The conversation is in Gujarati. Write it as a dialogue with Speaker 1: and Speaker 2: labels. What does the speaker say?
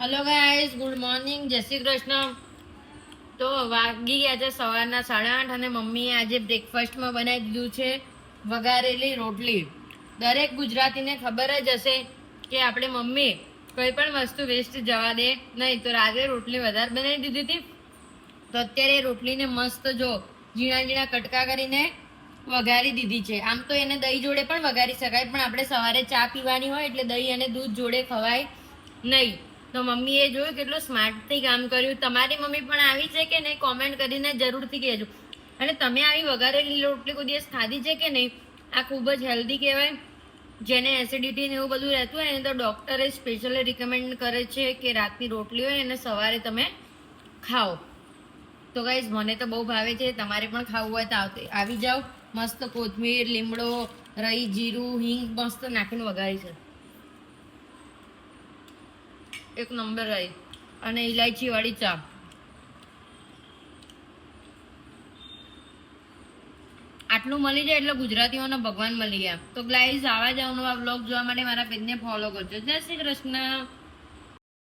Speaker 1: હેલો ગાઈસ, ગુડ મોર્નિંગ, જય શ્રી કૃષ્ણ. તો વાગી ગયા છે સવારના 8:30 અને મમ્મીએ આજે બ્રેકફાસ્ટમાં બનાવી દીધું છે વઘારેલી રોટલી. દરેક ગુજરાતીને ખબર જ હશે કે આપણે મમ્મી કોઈ પણ વસ્તુ વેસ્ટ જવા દે નહીં. તો રાત્રે રોટલી વધારે બનાવી દીધી હતી, તો અત્યારે રોટલીને મસ્ત જો ઝીણા ઝીણા કટકા કરીને વઘારી દીધી છે. આમ તો એને દહીં જોડે પણ વઘારી શકાય, પણ આપણે સવારે ચા પીવાની હોય એટલે દહીં અને દૂધ જોડે ખવાય નહીં. તો મમ્મીએ જોયું કેટલું સ્માર્ટથી કામ કર્યું. તમારી મમ્મી પણ આવી છે કે નહીં કોમેન્ટ કરીને જરૂરથી કહેજો. અને તમે આવી વઘારેલી રોટલી કોઈ દિવસ ખાધી છે કે નહીં? આ ખૂબ જ હેલ્ધી કહેવાય. જેને એસિડિટી ને એવું બધું રહેતું હોય ને તો ડૉક્ટરે સ્પેશિયલી રિકમેન્ડ કરે છે કે રાતની રોટલી હોય અને સવારે તમે ખાઓ. તો ગાઈઝ મને તો બહુ ભાવે છે, તમારે પણ ખાવું હોય તો આવી જાઓ. મસ્ત કોથમીર, લીમડો, રઈ, જીરું, હિંગ મસ્ત નાખીને વઘારી છે, એક નંબર રહી. અને ઇલાયચી વાળી ચા. આટલું મળી જાય એટલે ગુજરાતીઓનો ભગવાન મળી ગયા. તો ગાઈઝ આવા જ અવનવા બ્લોગ જોવા માટે મારા પેજને ફોલો કરજો. જય શ્રી કૃષ્ણ.